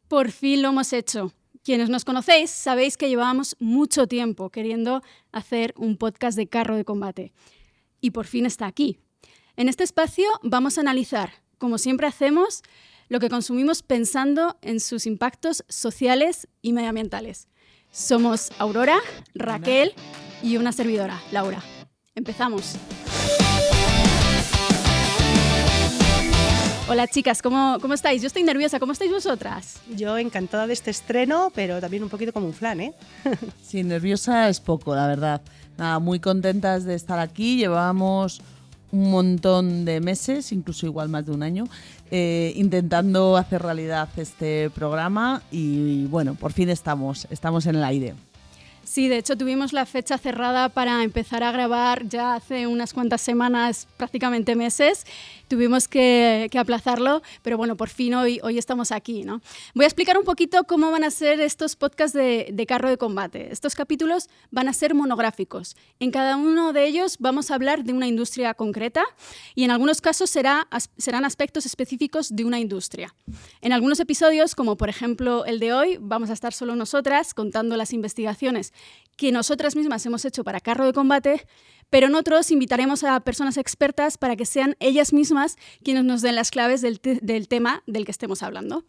Por fin lo hemos hecho. Quienes nos conocéis sabéis que llevábamos mucho tiempo queriendo hacer un podcast de carro de combate. Y por fin está aquí. En este espacio vamos a analizar, como siempre hacemos, lo que consumimos pensando en sus impactos sociales y medioambientales. Somos Aurora, Raquel y una servidora, Laura. Empezamos. Hola chicas, ¿cómo estáis? Yo estoy nerviosa, ¿cómo estáis vosotras? Yo encantada de este estreno, pero también un poquito como un flan, ¿eh? Sí, nerviosa es poco, la verdad. Nada, muy contentas de estar aquí. Llevábamos un montón de meses, incluso igual más de un año, intentando hacer realidad este programa y bueno, por fin estamos en el aire. Sí, de hecho tuvimos la fecha cerrada para empezar a grabar ya hace unas cuantas semanas, prácticamente meses. Tuvimos que aplazarlo, pero bueno, por fin hoy estamos aquí, ¿no? Voy a explicar un poquito cómo van a ser estos podcasts de carro de combate. Estos capítulos van a ser monográficos. En cada uno de ellos vamos a hablar de una industria concreta y en algunos casos serán aspectos específicos de una industria. En algunos episodios, como por ejemplo el de hoy, vamos a estar solo nosotras contando las investigaciones que nosotras mismas hemos hecho para carro de combate, pero en otros invitaremos a personas expertas para que sean ellas mismas quienes nos den las claves del tema del que estemos hablando.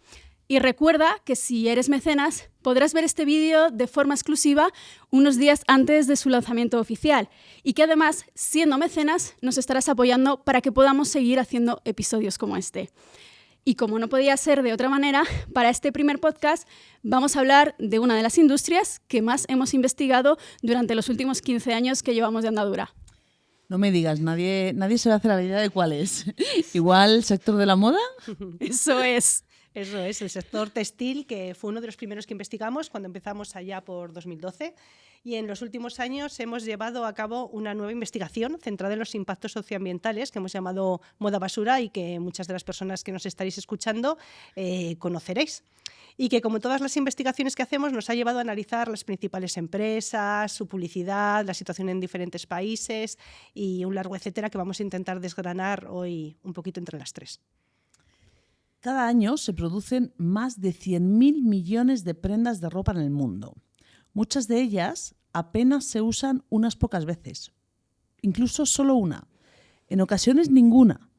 Y recuerda que si eres mecenas, podrás ver este vídeo de forma exclusiva unos días antes de su lanzamiento oficial y que además, siendo mecenas, nos estarás apoyando para que podamos seguir haciendo episodios como este. Y como no podía ser de otra manera, para este primer podcast vamos a hablar de una de las industrias que más hemos investigado durante los últimos 15 años que llevamos de andadura. No me digas, nadie se va a hacer la idea de cuál es. ¿Igual sector de la moda? Eso es. Eso es, el sector textil, que fue uno de los primeros que investigamos cuando empezamos allá por 2012. Y en los últimos años hemos llevado a cabo una nueva investigación centrada en los impactos socioambientales que hemos llamado Moda Basura y que muchas de las personas que nos estaréis escuchando conoceréis. Y que, como todas las investigaciones que hacemos, nos ha llevado a analizar las principales empresas, su publicidad, la situación en diferentes países y un largo etcétera que vamos a intentar desgranar hoy un poquito entre las tres. Cada año se producen más de 100.000 millones de prendas de ropa en el mundo. Muchas de ellas apenas se usan unas pocas veces, incluso solo una, en ocasiones ninguna,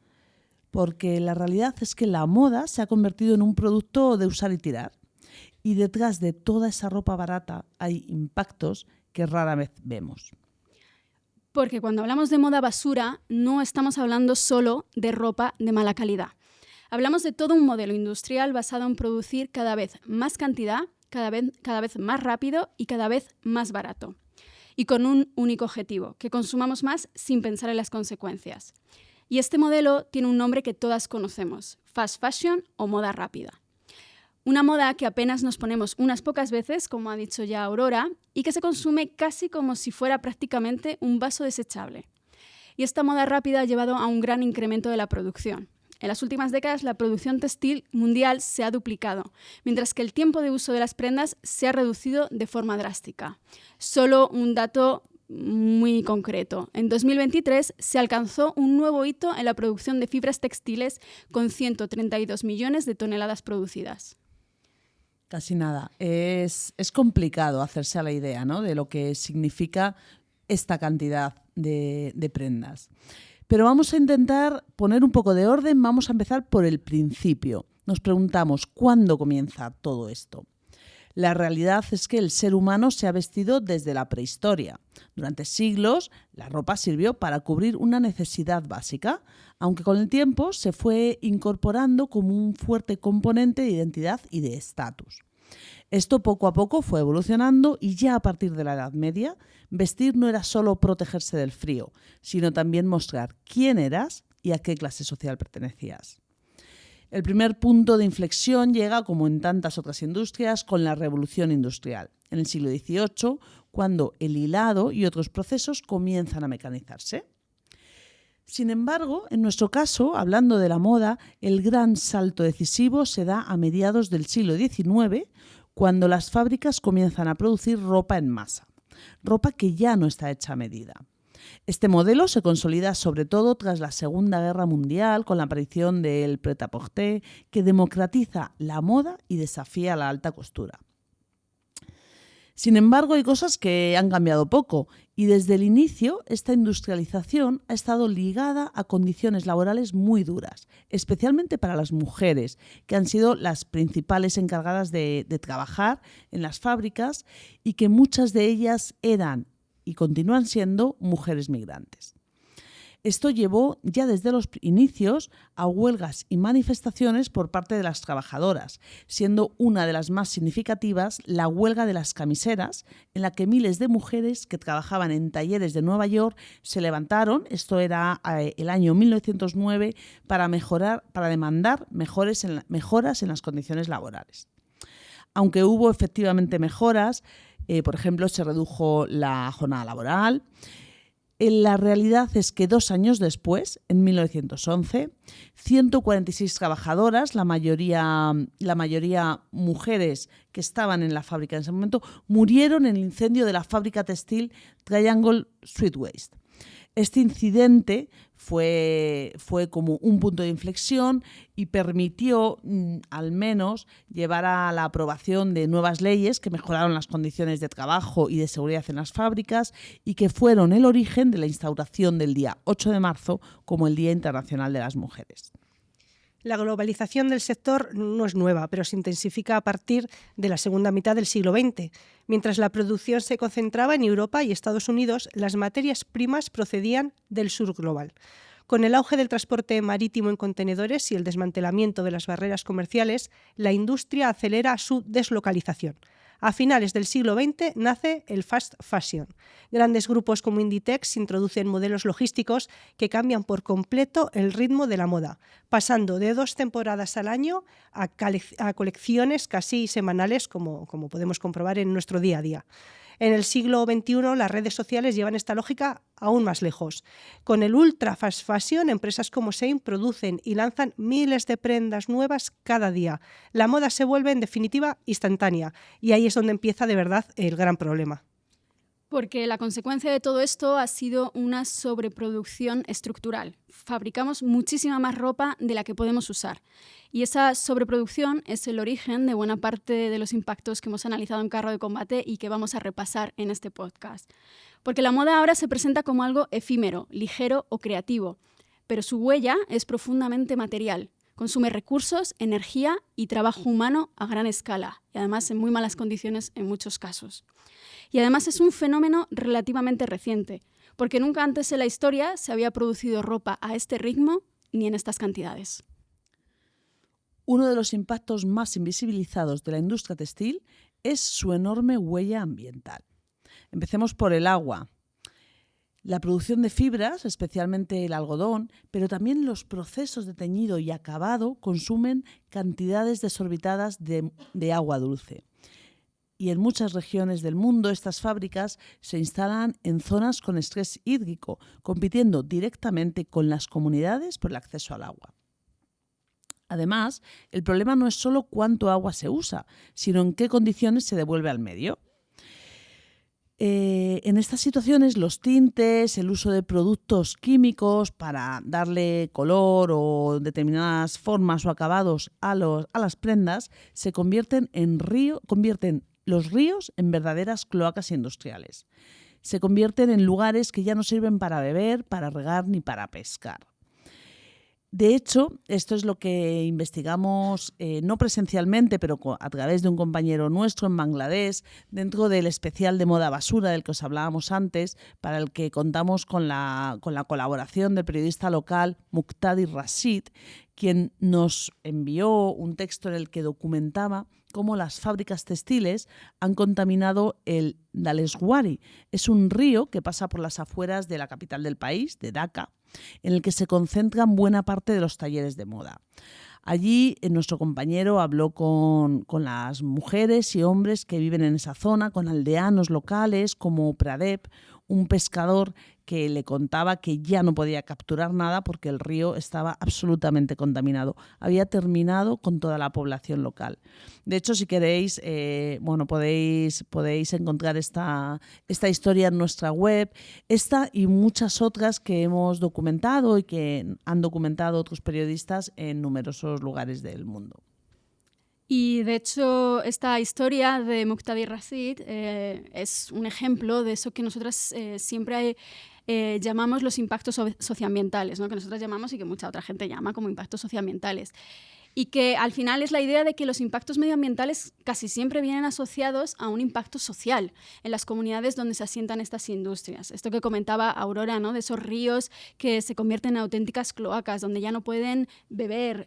porque la realidad es que la moda se ha convertido en un producto de usar y tirar. Y detrás de toda esa ropa barata hay impactos que rara vez vemos. Porque cuando hablamos de moda basura, no estamos hablando solo de ropa de mala calidad. Hablamos de todo un modelo industrial basado en producir cada vez más cantidad, cada vez más rápido y cada vez más barato. Y con un único objetivo, que consumamos más sin pensar en las consecuencias. Y este modelo tiene un nombre que todas conocemos, fast fashion o moda rápida. Una moda que apenas nos ponemos unas pocas veces, como ha dicho ya Aurora, y que se consume casi como si fuera prácticamente un vaso desechable. Y esta moda rápida ha llevado a un gran incremento de la producción. En las últimas décadas, la producción textil mundial se ha duplicado, mientras que el tiempo de uso de las prendas se ha reducido de forma drástica. Solo un dato muy concreto. En 2023 se alcanzó un nuevo hito en la producción de fibras textiles con 132 millones de toneladas producidas. Casi nada. Es complicado hacerse a la idea, ¿no?, de lo que significa esta cantidad de prendas. Pero vamos a intentar poner un poco de orden, vamos a empezar por el principio. Nos preguntamos, ¿cuándo comienza todo esto? La realidad es que el ser humano se ha vestido desde la prehistoria. Durante siglos, la ropa sirvió para cubrir una necesidad básica, aunque con el tiempo se fue incorporando como un fuerte componente de identidad y de estatus. Esto poco a poco fue evolucionando y ya a partir de la Edad Media, vestir no era solo protegerse del frío, sino también mostrar quién eras y a qué clase social pertenecías. El primer punto de inflexión llega, como en tantas otras industrias, con la Revolución Industrial, en el siglo XVIII, cuando el hilado y otros procesos comienzan a mecanizarse. Sin embargo, en nuestro caso, hablando de la moda, el gran salto decisivo se da a mediados del siglo XIX, cuando las fábricas comienzan a producir ropa en masa, ropa que ya no está hecha a medida. Este modelo se consolida sobre todo tras la Segunda Guerra Mundial con la aparición del prêt-à-porter, que democratiza la moda y desafía la alta costura. Sin embargo, hay cosas que han cambiado poco y desde el inicio esta industrialización ha estado ligada a condiciones laborales muy duras, especialmente para las mujeres, que han sido las principales encargadas de trabajar en las fábricas y que muchas de ellas eran y continúan siendo mujeres migrantes. Esto llevó ya desde los inicios a huelgas y manifestaciones por parte de las trabajadoras, siendo una de las más significativas la huelga de las camiseras, en la que miles de mujeres que trabajaban en talleres de Nueva York se levantaron, esto era el año 1909, para demandar mejoras en las condiciones laborales. Aunque hubo efectivamente mejoras, por ejemplo, se redujo la jornada laboral. La realidad es que 2 años después, en 1911, 146 trabajadoras, la mayoría mujeres que estaban en la fábrica en ese momento, murieron en el incendio de la fábrica textil Triangle Shirtwaist. Este incidente fue como un punto de inflexión y permitió al menos llevar a la aprobación de nuevas leyes que mejoraron las condiciones de trabajo y de seguridad en las fábricas y que fueron el origen de la instauración del día 8 de marzo como el Día Internacional de las Mujeres. La globalización del sector no es nueva, pero se intensifica a partir de la segunda mitad del siglo XX. Mientras la producción se concentraba en Europa y Estados Unidos, las materias primas procedían del sur global. Con el auge del transporte marítimo en contenedores y el desmantelamiento de las barreras comerciales, la industria acelera su deslocalización. A finales del siglo XX nace el fast fashion. Grandes grupos como Inditex introducen modelos logísticos que cambian por completo el ritmo de la moda, pasando de 2 temporadas al año a colecciones casi semanales, como podemos comprobar en nuestro día a día. En el siglo XXI, las redes sociales llevan esta lógica aún más lejos. Con el ultra fast fashion, empresas como Shein producen y lanzan miles de prendas nuevas cada día. La moda se vuelve, en definitiva, instantánea. Y ahí es donde empieza de verdad el gran problema. Porque la consecuencia de todo esto ha sido una sobreproducción estructural. Fabricamos muchísima más ropa de la que podemos usar. Y esa sobreproducción es el origen de buena parte de los impactos que hemos analizado en Carro de Combate y que vamos a repasar en este podcast. Porque la moda ahora se presenta como algo efímero, ligero o creativo, pero su huella es profundamente material. Consume recursos, energía y trabajo humano a gran escala, y además en muy malas condiciones en muchos casos. Y además es un fenómeno relativamente reciente, porque nunca antes en la historia se había producido ropa a este ritmo ni en estas cantidades. Uno de los impactos más invisibilizados de la industria textil es su enorme huella ambiental. Empecemos por el agua. La producción de fibras, especialmente el algodón, pero también los procesos de teñido y acabado consumen cantidades desorbitadas de agua dulce. Y en muchas regiones del mundo estas fábricas se instalan en zonas con estrés hídrico, compitiendo directamente con las comunidades por el acceso al agua. Además, el problema no es solo cuánto agua se usa, sino en qué condiciones se devuelve al medio. En estas situaciones, los tintes, el uso de productos químicos para darle color o determinadas formas o acabados a las prendas, se convierten los ríos en verdaderas cloacas industriales. Se convierten en lugares que ya no sirven para beber, para regar ni para pescar. De hecho, esto es lo que investigamos, no presencialmente, pero a través de un compañero nuestro en Bangladesh, dentro del especial de moda basura del que os hablábamos antes, para el que contamos con la colaboración del periodista local Muqtadi Rashid, quien nos envió un texto en el que documentaba cómo las fábricas textiles han contaminado el Dhaleswari. Es un río que pasa por las afueras de la capital del país, de Dhaka, en el que se concentran buena parte de los talleres de moda. Allí nuestro compañero habló con las mujeres y hombres que viven en esa zona, con aldeanos locales como Pradep, un pescador que le contaba que ya no podía capturar nada porque el río estaba absolutamente contaminado. Había terminado con toda la población local. De hecho, si queréis, podéis encontrar esta historia en nuestra web, esta y muchas otras que hemos documentado y que han documentado otros periodistas en numerosos lugares del mundo. Y de hecho, esta historia de Muqtadir Rashid es un ejemplo de eso que nosotras siempre llamamos los impactos socioambientales, ¿no? Que nosotras llamamos y que mucha otra gente llama como impactos socioambientales. Y que al final es la idea de que los impactos medioambientales casi siempre vienen asociados a un impacto social en las comunidades donde se asientan estas industrias. Esto que comentaba Aurora, ¿no? De esos ríos que se convierten en auténticas cloacas, donde ya no pueden beber,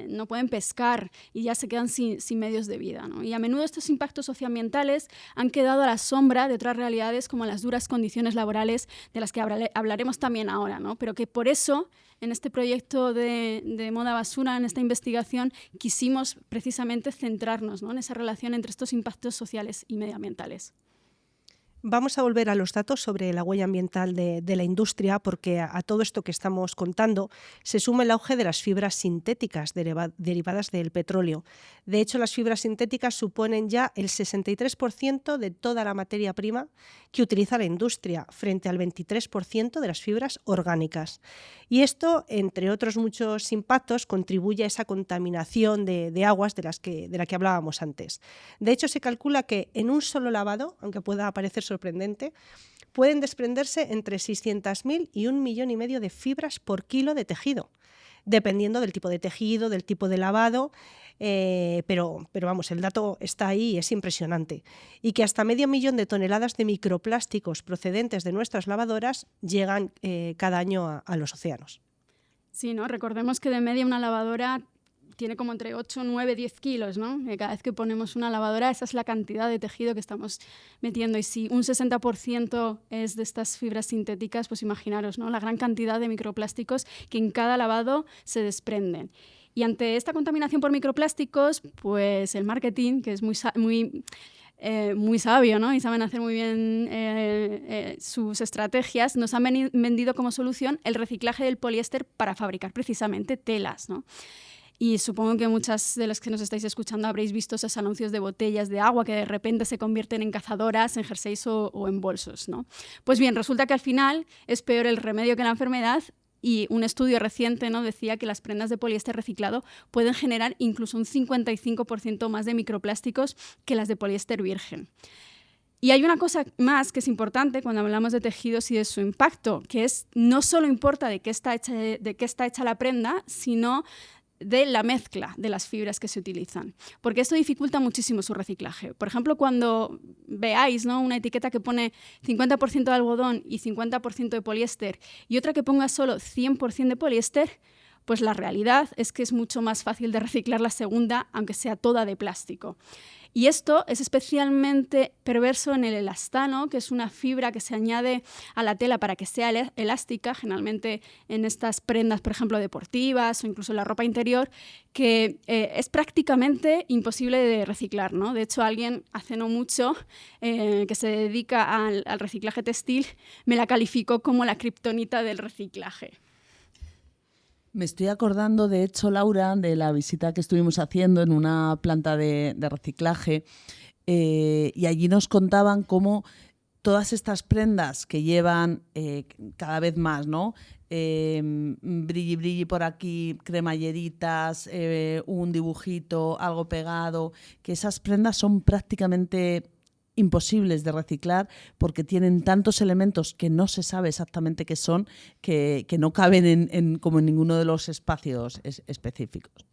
no pueden pescar y ya se quedan sin medios de vida, ¿no? Y a menudo estos impactos socioambientales han quedado a la sombra de otras realidades como las duras condiciones laborales de las que hablaremos también ahora, ¿no? Pero que por eso en este proyecto de Moda Basura, en esta investigación, quisimos precisamente centrarnos, ¿no? En esa relación entre estos impactos sociales y medioambientales. Vamos a volver a los datos sobre la huella ambiental de la industria, porque a todo esto que estamos contando se suma el auge de las fibras sintéticas derivadas del petróleo. De hecho, las fibras sintéticas suponen ya el 63% de toda la materia prima que utiliza la industria, frente al 23% de las fibras orgánicas. Y esto, entre otros muchos impactos, contribuye a esa contaminación de aguas de la que hablábamos antes. De hecho, se calcula que en un solo lavado, aunque pueda parecer sorprendente, pueden desprenderse entre 600.000 y 1,5 millones de fibras por kilo de tejido, dependiendo del tipo de tejido, del tipo de lavado, pero vamos, el dato está ahí y es impresionante. Y que hasta 500.000 de toneladas de microplásticos procedentes de nuestras lavadoras llegan cada año a los océanos. Sí, ¿no? Recordemos que de media una lavadora tiene como entre 8, 9, 10 kilos, ¿no? Cada vez que ponemos una lavadora, esa es la cantidad de tejido que estamos metiendo. Y si un 60% es de estas fibras sintéticas, pues imaginaros, ¿no? La gran cantidad de microplásticos que en cada lavado se desprenden. Y ante esta contaminación por microplásticos, pues el marketing, que es muy sabio, ¿no? Y saben hacer muy bien sus estrategias, nos han vendido como solución el reciclaje del poliéster para fabricar precisamente telas, ¿no? Y supongo que muchas de las que nos estáis escuchando habréis visto esos anuncios de botellas de agua que de repente se convierten en cazadoras, en jerseys o en bolsos, ¿no? Pues bien, resulta que al final es peor el remedio que la enfermedad. Y un estudio reciente, ¿no? Decía que las prendas de poliéster reciclado pueden generar incluso un 55% más de microplásticos que las de poliéster virgen. Y hay una cosa más que es importante cuando hablamos de tejidos y de su impacto, que es no solo importa de qué está hecha la prenda, sino de la mezcla de las fibras que se utilizan, porque esto dificulta muchísimo su reciclaje. Por ejemplo, cuando veáis, ¿no? Una etiqueta que pone 50% de algodón y 50% de poliéster y otra que ponga solo 100% de poliéster, pues la realidad es que es mucho más fácil de reciclar la segunda, aunque sea toda de plástico. Y esto es especialmente perverso en el elastano, que es una fibra que se añade a la tela para que sea elástica, generalmente en estas prendas, por ejemplo, deportivas o incluso en la ropa interior, que es prácticamente imposible de reciclar, ¿no? De hecho, alguien hace no mucho que se dedica al reciclaje textil me la calificó como la kriptonita del reciclaje. Me estoy acordando, de hecho, Laura, de la visita que estuvimos haciendo en una planta de reciclaje y allí nos contaban cómo todas estas prendas que llevan cada vez más, ¿no? Brilli, brilli por aquí, cremalleritas, un dibujito, algo pegado, que esas prendas son prácticamente imposibles de reciclar porque tienen tantos elementos que no se sabe exactamente qué son, que no caben como en ninguno de los espacios específicos.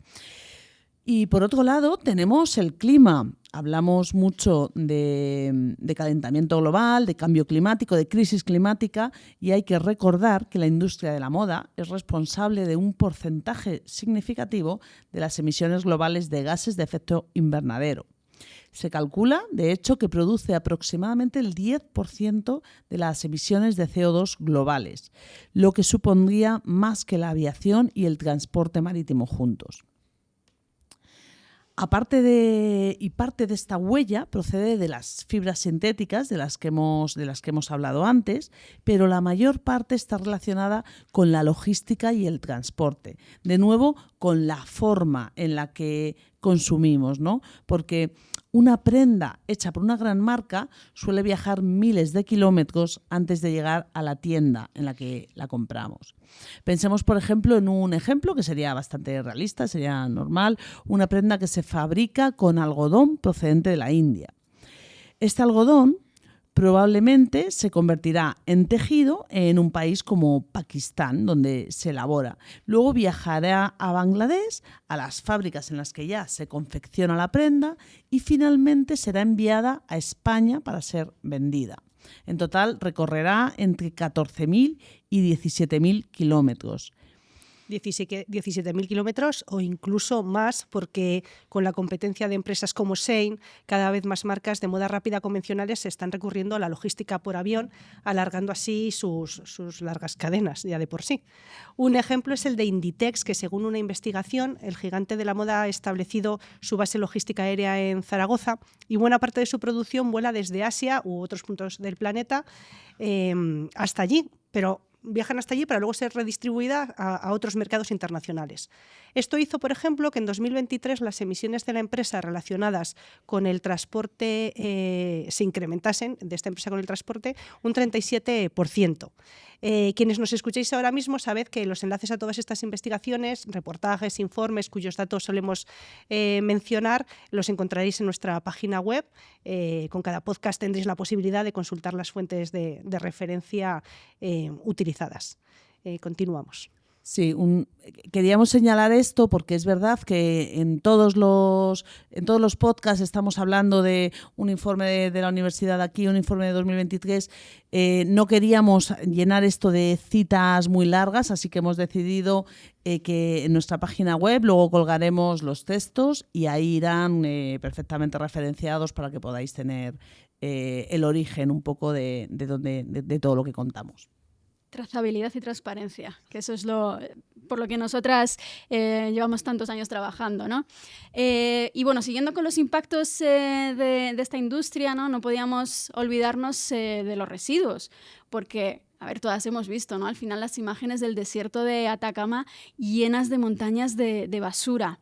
Y por otro lado tenemos el clima. Hablamos mucho de calentamiento global, de cambio climático, de crisis climática, y hay que recordar que la industria de la moda es responsable de un porcentaje significativo de las emisiones globales de gases de efecto invernadero. Se calcula, de hecho, que produce aproximadamente el 10% de las emisiones de CO2 globales, lo que supondría más que la aviación y el transporte marítimo juntos. parte de esta huella procede de las fibras sintéticas de las que hemos hablado antes, pero la mayor parte está relacionada con la logística y el transporte. De nuevo, con la forma en la que consumimos, ¿no? Porque una prenda hecha por una gran marca suele viajar miles de kilómetros antes de llegar a la tienda en la que la compramos. Pensemos, por ejemplo, en un ejemplo que sería bastante realista, sería normal, una prenda que se fabrica con algodón procedente de la India. Este algodón probablemente se convertirá en tejido en un país como Pakistán, donde se elabora. Luego viajará a Bangladesh, a las fábricas en las que ya se confecciona la prenda, y finalmente será enviada a España para ser vendida. En total recorrerá entre 14.000 y 17.000 kilómetros. 17.000 kilómetros o incluso más, porque con la competencia de empresas como Shein, cada vez más marcas de moda rápida convencionales se están recurriendo a la logística por avión, alargando así sus largas cadenas ya de por sí. Un ejemplo es el de Inditex, que según una investigación, el gigante de la moda ha establecido su base logística aérea en Zaragoza y buena parte de su producción vuela desde Asia u otros puntos del planeta hasta allí, pero viajan hasta allí para luego ser redistribuidas a otros mercados internacionales. Esto hizo, por ejemplo, que en 2023 las emisiones de la empresa relacionadas con el transporte se incrementasen, de esta empresa con el transporte, un 37%. Quienes nos escuchéis ahora mismo sabed que los enlaces a todas estas investigaciones, reportajes, informes cuyos datos solemos mencionar, los encontraréis en nuestra página web. Con cada podcast tendréis la posibilidad de consultar las fuentes de referencia utilizadas. Continuamos. Sí, queríamos señalar esto porque es verdad que en todos los podcasts estamos hablando de un informe de la universidad aquí, un informe de 2023. No queríamos llenar esto de citas muy largas, así que hemos decidido que en nuestra página web luego colgaremos los textos y ahí irán perfectamente referenciados para que podáis tener el origen un poco de todo lo que contamos. Trazabilidad y transparencia, que eso es por lo que nosotras llevamos tantos años trabajando, ¿no? Y bueno, siguiendo con los impactos de esta industria, no podíamos olvidarnos de los residuos, porque, a ver, todas hemos visto, ¿no? Al final las imágenes del desierto de Atacama llenas de montañas de basura.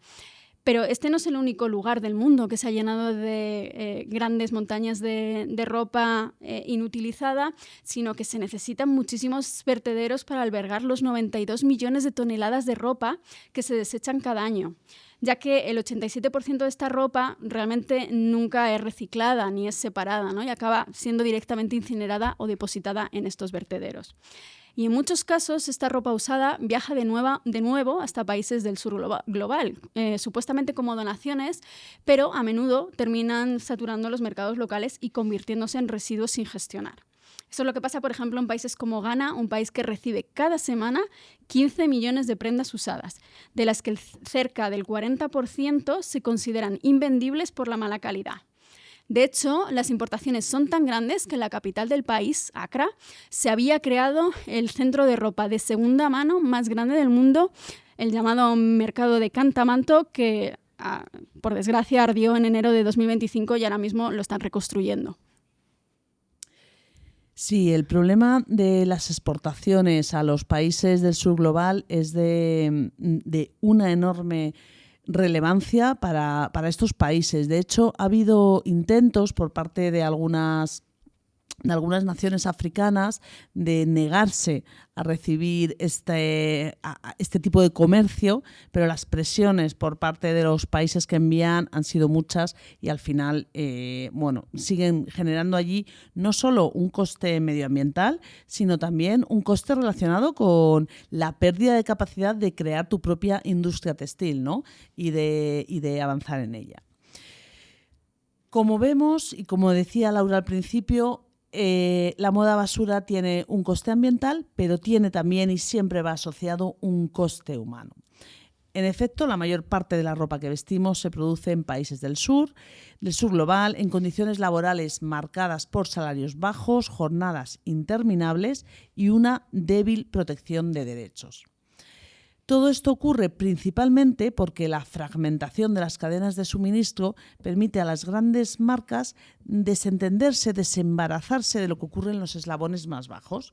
Pero este no es el único lugar del mundo que se ha llenado de grandes montañas de ropa inutilizada, sino que se necesitan muchísimos vertederos para albergar los 92 millones de toneladas de ropa que se desechan cada año, ya que el 87% de esta ropa realmente nunca es reciclada ni es separada, ¿no? Y acaba siendo directamente incinerada o depositada en estos vertederos. Y en muchos casos esta ropa usada viaja de nuevo hasta países del sur global, supuestamente como donaciones, pero a menudo terminan saturando los mercados locales y convirtiéndose en residuos sin gestionar. Eso es lo que pasa, por ejemplo, en países como Ghana, un país que recibe cada semana 15 millones de prendas usadas, de las que cerca del 40% se consideran invendibles por la mala calidad. De hecho, las importaciones son tan grandes que en la capital del país, Accra, se había creado el centro de ropa de segunda mano más grande del mundo, el llamado mercado de Kantamanto, que por desgracia ardió en enero de 2025 y ahora mismo lo están reconstruyendo. Sí, el problema de las exportaciones a los países del sur global es de una enorme relevancia para estos países. De hecho, ha habido intentos por parte de algunas naciones africanas de negarse a recibir este tipo de comercio, pero las presiones por parte de los países que envían han sido muchas y al final siguen generando allí no solo un coste medioambiental, sino también un coste relacionado con la pérdida de capacidad de crear tu propia industria textil, ¿no? y de avanzar en ella. Como vemos, y como decía Laura al principio, la moda basura tiene un coste ambiental, pero tiene también y siempre va asociado un coste humano. En efecto, la mayor parte de la ropa que vestimos se produce en países del sur global, en condiciones laborales marcadas por salarios bajos, jornadas interminables y una débil protección de derechos. Todo esto ocurre principalmente porque la fragmentación de las cadenas de suministro permite a las grandes marcas desentenderse, desembarazarse de lo que ocurre en los eslabones más bajos.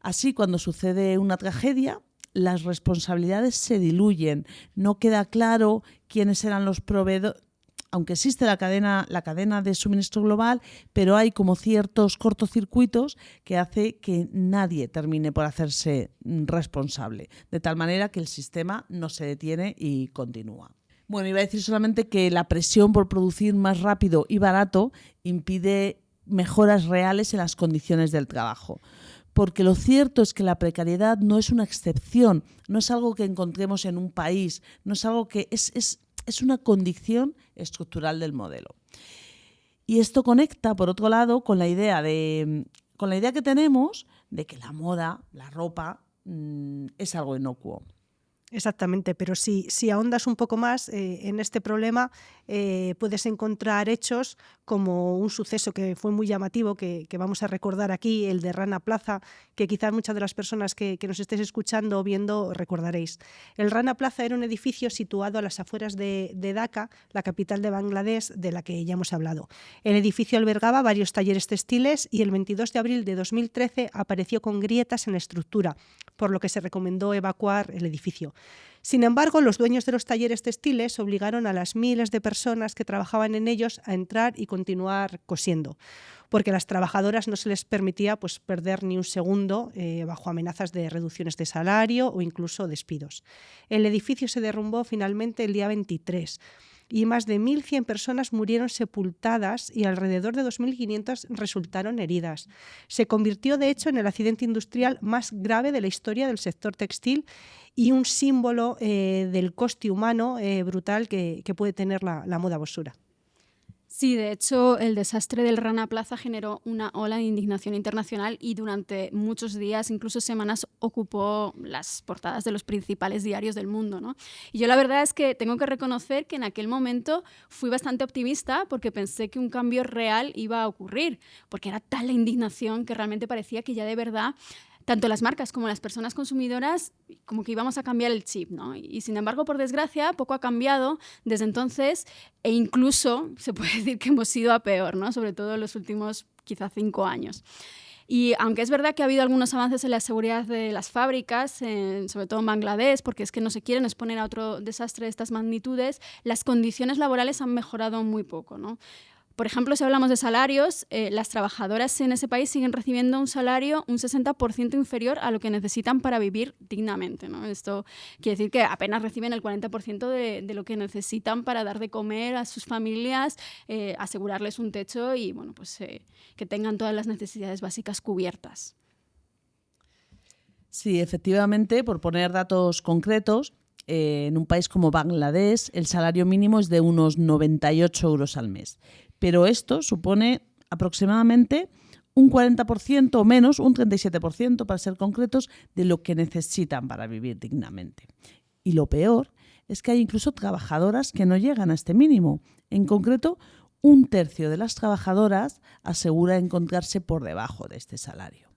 Así, cuando sucede una tragedia, las responsabilidades se diluyen, no queda claro quiénes eran los proveedores. Aunque existe la cadena de suministro global, pero hay como ciertos cortocircuitos que hace que nadie termine por hacerse responsable, de tal manera que el sistema no se detiene y continúa. Bueno, iba a decir solamente que la presión por producir más rápido y barato impide mejoras reales en las condiciones del trabajo. Porque lo cierto es que la precariedad no es una excepción, no es algo que encontremos en un país, no es algo que es una condición estructural del modelo. Y esto conecta, por otro lado, con la idea que tenemos de que la moda, la ropa, es algo inocuo. Exactamente, pero si ahondas un poco más en este problema, puedes encontrar hechos como un suceso que fue muy llamativo, que vamos a recordar aquí, el de Rana Plaza, que quizás muchas de las personas que nos estéis escuchando o viendo recordaréis. El Rana Plaza era un edificio situado a las afueras de Dhaka, la capital de Bangladesh, de la que ya hemos hablado. El edificio albergaba varios talleres textiles y el 22 de abril de 2013 apareció con grietas en la estructura, por lo que se recomendó evacuar el edificio. Sin embargo, los dueños de los talleres textiles obligaron a las miles de personas que trabajaban en ellos a entrar y continuar cosiendo, porque a las trabajadoras no se les permitía perder ni un segundo bajo amenazas de reducciones de salario o incluso despidos. El edificio se derrumbó finalmente el día 23 y más de 1.100 personas murieron sepultadas y alrededor de 2.500 resultaron heridas. Se convirtió, de hecho, en el accidente industrial más grave de la historia del sector textil y un símbolo del coste humano brutal que puede tener la moda basura. Sí, de hecho, el desastre del Rana Plaza generó una ola de indignación internacional y durante muchos días, incluso semanas, ocupó las portadas de los principales diarios del mundo, ¿no? Y yo la verdad es que tengo que reconocer que en aquel momento fui bastante optimista porque pensé que un cambio real iba a ocurrir, porque era tal la indignación que realmente parecía que ya de verdad tanto las marcas como las personas consumidoras como que íbamos a cambiar el chip, ¿no? Y sin embargo, por desgracia, poco ha cambiado desde entonces e incluso se puede decir que hemos ido a peor, ¿no? Sobre todo en los últimos quizá 5 años. Y aunque es verdad que ha habido algunos avances en la seguridad de las fábricas, sobre todo en Bangladesh, porque es que no se quieren exponer a otro desastre de estas magnitudes, las condiciones laborales han mejorado muy poco, ¿no? Por ejemplo, si hablamos de salarios, las trabajadoras en ese país siguen recibiendo un salario un 60% inferior a lo que necesitan para vivir dignamente, ¿no? Esto quiere decir que apenas reciben el 40% de lo que necesitan para dar de comer a sus familias, asegurarles un techo y bueno, pues, que tengan todas las necesidades básicas cubiertas. Sí, efectivamente, por poner datos concretos, en un país como Bangladesh el salario mínimo es de unos 98 euros al mes. Pero esto supone aproximadamente un 40% o menos, un 37% para ser concretos, de lo que necesitan para vivir dignamente. Y lo peor es que hay incluso trabajadoras que no llegan a este mínimo. En concreto, 1/3 de las trabajadoras asegura encontrarse por debajo de este salario.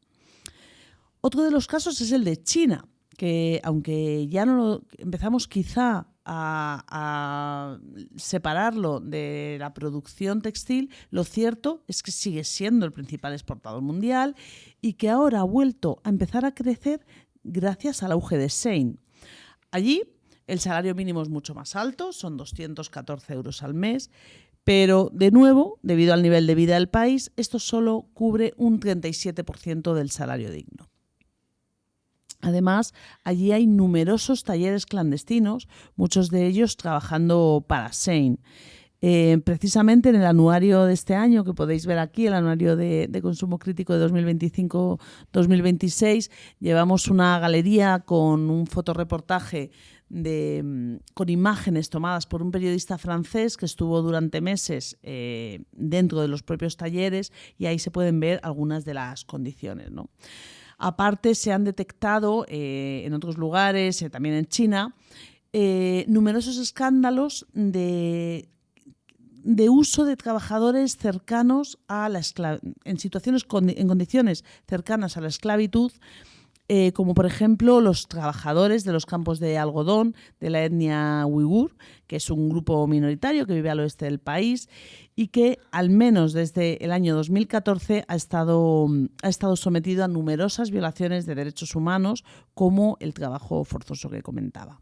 Otro de los casos es el de China, que aunque ya no lo empezamos quizá a separarlo de la producción textil, lo cierto es que sigue siendo el principal exportador mundial y que ahora ha vuelto a empezar a crecer gracias al auge de Shein. Allí el salario mínimo es mucho más alto, son 214 euros al mes, pero de nuevo, debido al nivel de vida del país, esto solo cubre un 37% del salario digno. Además, allí hay numerosos talleres clandestinos, muchos de ellos trabajando para Shein. Precisamente en el anuario de este año, que podéis ver aquí, el anuario de consumo crítico de 2025-2026, llevamos una galería con un fotoreportaje con imágenes tomadas por un periodista francés que estuvo durante meses dentro de los propios talleres y ahí se pueden ver algunas de las condiciones, ¿no? Aparte, se han detectado en otros lugares, también en China, numerosos escándalos de uso de trabajadores cercanos a la en condiciones cercanas a la esclavitud como por ejemplo los trabajadores de los campos de algodón de la etnia uigur, que es un grupo minoritario que vive al oeste del país y que al menos desde el año 2014 ha estado sometido a numerosas violaciones de derechos humanos, como el trabajo forzoso que comentaba.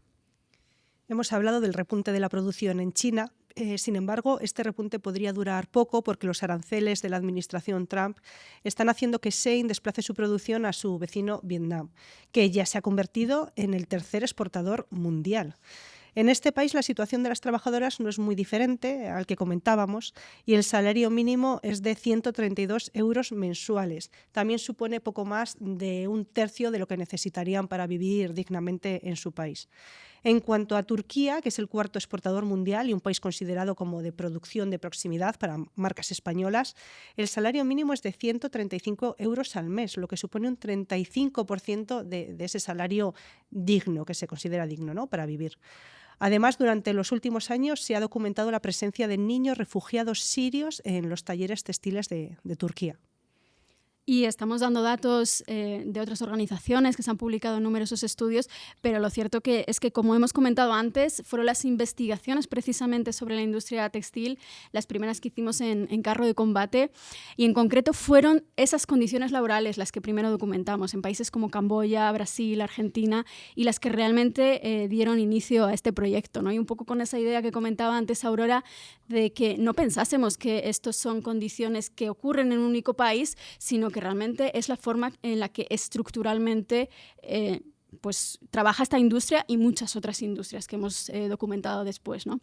Hemos hablado del repunte de la producción en China. Sin embargo, este repunte podría durar poco porque los aranceles de la administración Trump están haciendo que Shein desplace su producción a su vecino Vietnam, que ya se ha convertido en el tercer exportador mundial. En este país la situación de las trabajadoras no es muy diferente al que comentábamos y el salario mínimo es de 132 euros mensuales. También supone poco más de un tercio de lo que necesitarían para vivir dignamente en su país. En cuanto a Turquía, que es el cuarto exportador mundial y un país considerado como de producción de proximidad para marcas españolas, el salario mínimo es de 135 euros al mes, lo que supone un 35% de ese salario digno, que se considera digno, ¿no?, para vivir. Además, durante los últimos años se ha documentado la presencia de niños refugiados sirios en los talleres textiles de Turquía. Y estamos dando datos de otras organizaciones que se han publicado en numerosos estudios, pero lo cierto es que, como hemos comentado antes, fueron las investigaciones precisamente sobre la industria textil las primeras que hicimos en Carro de Combate, y en concreto fueron esas condiciones laborales las que primero documentamos en países como Camboya, Brasil, Argentina, y las que realmente dieron inicio a este proyecto, ¿no? Y un poco con esa idea que comentaba antes Aurora, de que no pensásemos que estos son condiciones que ocurren en un único país, sino que realmente es la forma en la que estructuralmente pues trabaja esta industria y muchas otras industrias que hemos documentado después, ¿no?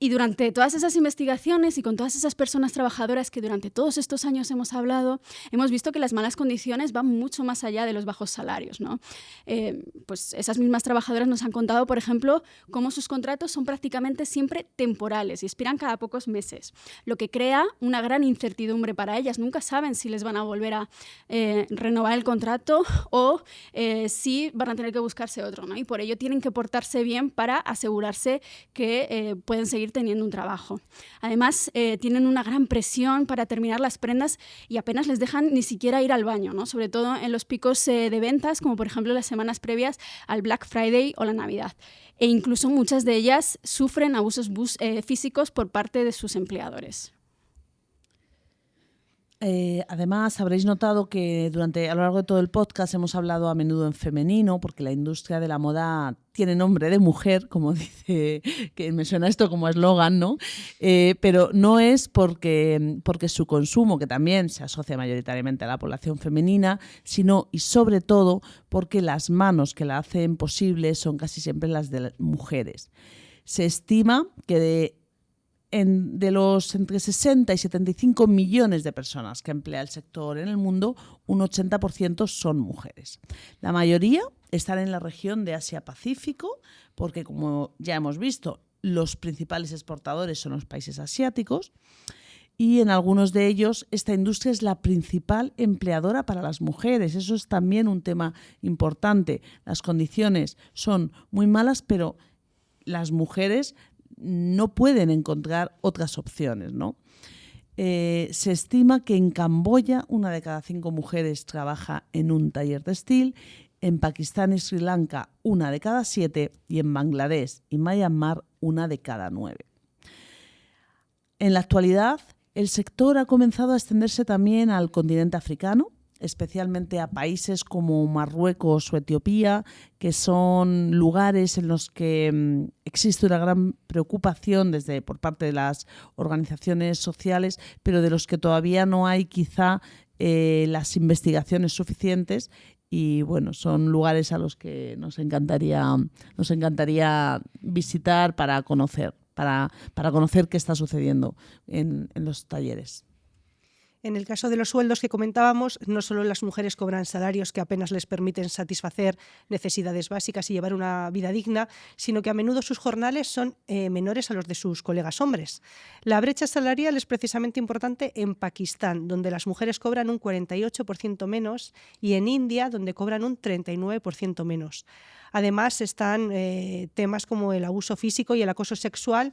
Y durante todas esas investigaciones y con todas esas personas trabajadoras que durante todos estos años hemos hablado, hemos visto que las malas condiciones van mucho más allá de los bajos salarios, ¿no? Pues esas mismas trabajadoras nos han contado, por ejemplo, cómo sus contratos son prácticamente siempre temporales y expiran cada pocos meses, lo que crea una gran incertidumbre para ellas. Nunca saben si les van a volver a renovar el contrato o si van a tener que buscarse otro, ¿no? Y por ello tienen que portarse bien para asegurarse que pueden seguir teniendo un trabajo. Además, tienen una gran presión para terminar las prendas y apenas les dejan ni siquiera ir al baño, ¿no? Sobre todo en los picos de ventas, como por ejemplo las semanas previas al Black Friday o la Navidad. E incluso muchas de ellas sufren abusos físicos por parte de sus empleadores. Además, habréis notado que a lo largo de todo el podcast hemos hablado a menudo en femenino, porque la industria de la moda tiene nombre de mujer, como dice, que me suena esto como eslogan, ¿no? Pero no es porque su consumo, que también se asocia mayoritariamente a la población femenina, sino y sobre todo porque las manos que la hacen posible son casi siempre las de las mujeres. Se estima que de los entre 60 y 75 millones de personas que emplea el sector en el mundo, un 80% son mujeres. La mayoría están en la región de Asia-Pacífico, porque como ya hemos visto, los principales exportadores son los países asiáticos, y en algunos de ellos esta industria es la principal empleadora para las mujeres. Eso es también un tema importante. Las condiciones son muy malas, pero las mujeres no pueden encontrar otras opciones, ¿no? Se estima que en Camboya 1 de cada 5 mujeres trabaja en un taller textil, en Pakistán y Sri Lanka 1 de cada 7 y en Bangladesh y Myanmar 1 de cada 9. En la actualidad, el sector ha comenzado a extenderse también al continente africano, especialmente a países como Marruecos o Etiopía, que son lugares en los que existe una gran preocupación por parte de las organizaciones sociales, pero de los que todavía no hay quizá las investigaciones suficientes. Y bueno, son lugares a los que nos encantaría visitar para conocer qué está sucediendo en los talleres. En el caso de los sueldos que comentábamos, no solo las mujeres cobran salarios que apenas les permiten satisfacer necesidades básicas y llevar una vida digna, sino que a menudo sus jornales son menores a los de sus colegas hombres. La brecha salarial es precisamente importante en Pakistán, donde las mujeres cobran un 48% menos, y en India, donde cobran un 39% menos. Además, están temas como el abuso físico y el acoso sexual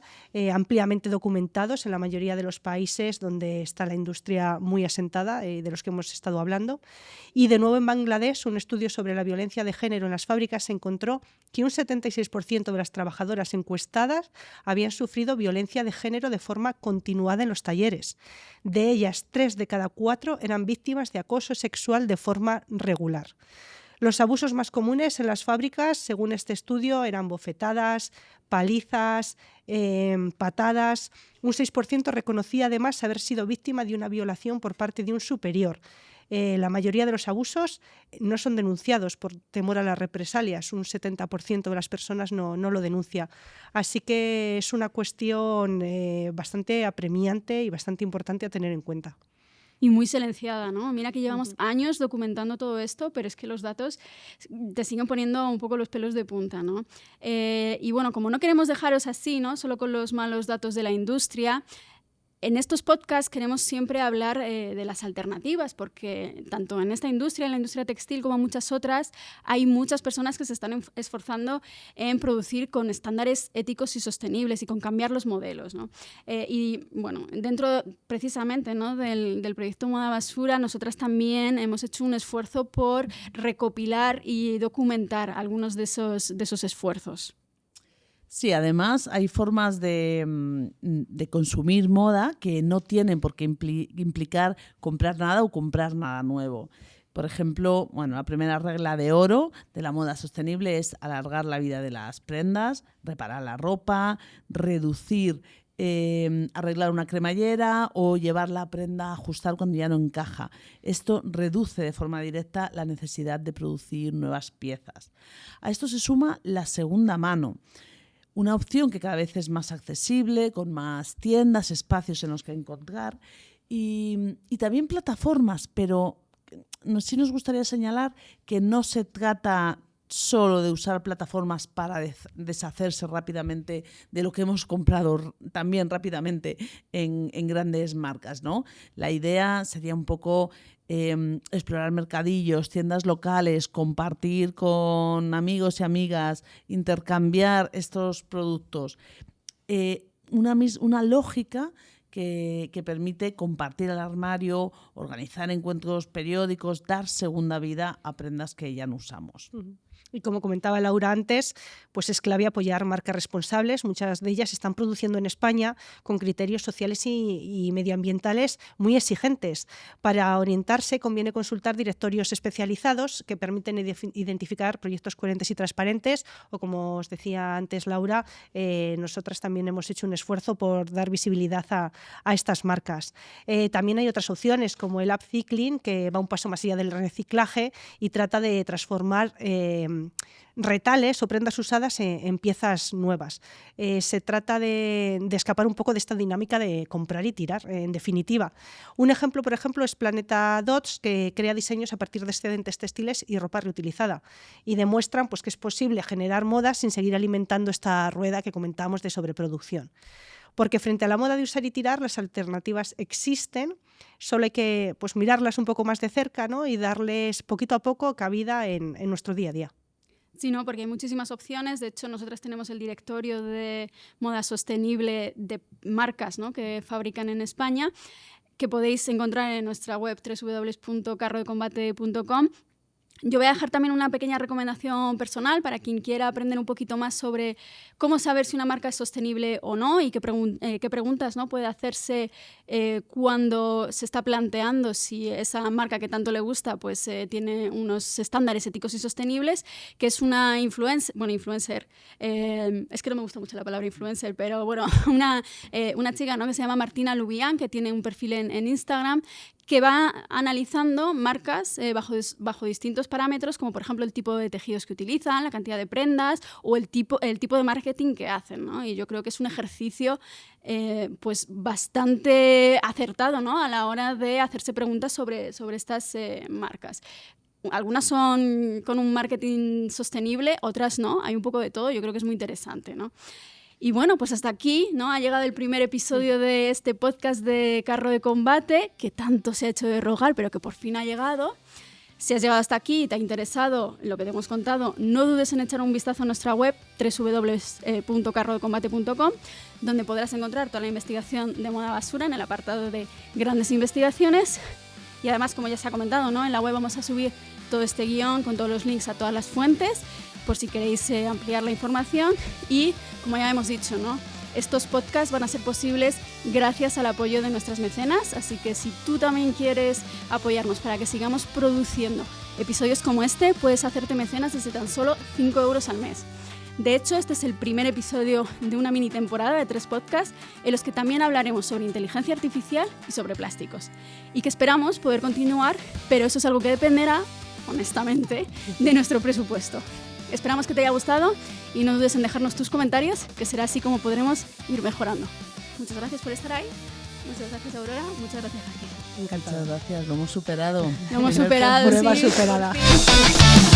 ampliamente documentados en la mayoría de los países donde está la industria muy asentada, de los que hemos estado hablando. Y de nuevo en Bangladesh, un estudio sobre la violencia de género en las fábricas encontró que un 76% de las trabajadoras encuestadas habían sufrido violencia de género de forma continuada en los talleres. De ellas, 3 de cada 4 eran víctimas de acoso sexual de forma regular. Los abusos más comunes en las fábricas, según este estudio, eran bofetadas, palizas, patadas. Un 6% reconocía además haber sido víctima de una violación por parte de un superior. La mayoría de los abusos no son denunciados por temor a las represalias. Un 70% de las personas no lo denuncia. Así que es una cuestión bastante apremiante y bastante importante a tener en cuenta. Y muy silenciada, ¿no? Mira que llevamos años documentando todo esto, pero es que los datos te siguen poniendo un poco los pelos de punta, ¿no? Y bueno, como no queremos dejaros así, ¿no? Solo con los malos datos de la industria, en estos podcasts queremos siempre hablar de las alternativas, porque tanto en esta industria, en la industria textil, como en muchas otras, hay muchas personas que se están esforzando en producir con estándares éticos y sostenibles y con cambiar los modelos, ¿no? Y bueno, dentro precisamente, ¿no? del proyecto Moda Basura, nosotras también hemos hecho un esfuerzo por recopilar y documentar algunos de esos esfuerzos. Sí, además hay formas de consumir moda que no tienen por qué implicar comprar nada o comprar nada nuevo. Por ejemplo, bueno, la primera regla de oro de la moda sostenible es alargar la vida de las prendas, reparar la ropa, reducir, arreglar una cremallera o llevar la prenda a ajustar cuando ya no encaja. Esto reduce de forma directa la necesidad de producir nuevas piezas. A esto se suma la segunda mano. Una opción que cada vez es más accesible, con más tiendas, espacios en los que encontrar y también plataformas, pero sí nos gustaría señalar que no se trata solo de usar plataformas para deshacerse rápidamente de lo que hemos comprado también rápidamente en grandes marcas, ¿no? La idea sería un poco explorar mercadillos, tiendas locales, compartir con amigos y amigas, intercambiar estos productos. Una lógica que permite compartir el armario, organizar encuentros periódicos, dar segunda vida a prendas que ya no usamos. Y como comentaba Laura antes, pues es clave apoyar marcas responsables. Muchas de ellas están produciendo en España con criterios sociales y medioambientales muy exigentes. Para orientarse conviene consultar directorios especializados que permiten identificar proyectos coherentes y transparentes o, como os decía antes Laura, nosotras también hemos hecho un esfuerzo por dar visibilidad a estas marcas. También hay otras opciones como el upcycling, que va un paso más allá del reciclaje y trata de transformar retales o prendas usadas en piezas nuevas. Se trata de escapar un poco de esta dinámica de comprar y tirar, en definitiva. Un ejemplo, por ejemplo, es Planeta Dots, que crea diseños a partir de excedentes textiles y ropa reutilizada y demuestran pues, que es posible generar moda sin seguir alimentando esta rueda que comentábamos de sobreproducción. Porque frente a la moda de usar y tirar, las alternativas existen, solo hay que pues, mirarlas un poco más de cerca, ¿no? Y darles poquito a poco cabida en nuestro día a día. Sí, no, porque hay muchísimas opciones. De hecho, nosotros tenemos el directorio de moda sostenible de marcas, ¿no? que fabrican en España, que podéis encontrar en nuestra web www.carrodecombate.com. Yo voy a dejar también una pequeña recomendación personal para quien quiera aprender un poquito más sobre cómo saber si una marca es sostenible o no y qué preguntas, ¿no? puede hacerse cuando se está planteando si esa marca que tanto le gusta pues, tiene unos estándares éticos y sostenibles, que es una influencer, es que no me gusta mucho la palabra influencer, pero bueno, una chica, ¿no? que se llama Martina Lubián, que tiene un perfil en Instagram, que va analizando marcas bajo distintos parámetros, como por ejemplo el tipo de tejidos que utilizan, la cantidad de prendas o el tipo de marketing que hacen, ¿no? Y yo creo que es un ejercicio pues bastante acertado, ¿no? a la hora de hacerse preguntas sobre estas marcas. Algunas son con un marketing sostenible, otras no, hay un poco de todo, yo creo que es muy interesante, ¿no? Y bueno, pues hasta aquí, ¿no? Ha llegado el primer episodio de este podcast de Carro de Combate, que tanto se ha hecho de rogar, pero que por fin ha llegado. Si has llegado hasta aquí y te ha interesado lo que te hemos contado, no dudes en echar un vistazo a nuestra web www.carrodecombate.com, donde podrás encontrar toda la investigación de Moda Basura en el apartado de grandes investigaciones. Y además, como ya se ha comentado, ¿no?, en la web vamos a subir todo este guión con todos los links a todas las fuentes, por si queréis ampliar la información. Y, como ya hemos dicho, ¿no?, estos podcasts van a ser posibles gracias al apoyo de nuestras mecenas, así que si tú también quieres apoyarnos para que sigamos produciendo episodios como este, puedes hacerte mecenas desde tan solo 5 euros al mes. De hecho, este es el primer episodio de una mini temporada de 3 podcasts en los que también hablaremos sobre inteligencia artificial y sobre plásticos. Y que esperamos poder continuar, pero eso es algo que dependerá, honestamente, de nuestro presupuesto. Esperamos que te haya gustado y no dudes en dejarnos tus comentarios, que será así como podremos ir mejorando. Muchas gracias por estar ahí. Muchas gracias, Aurora. Muchas gracias, Raquel. Encantado. Muchas gracias, lo hemos superado. Lo hemos superado, Prueba sí. superada. Sí.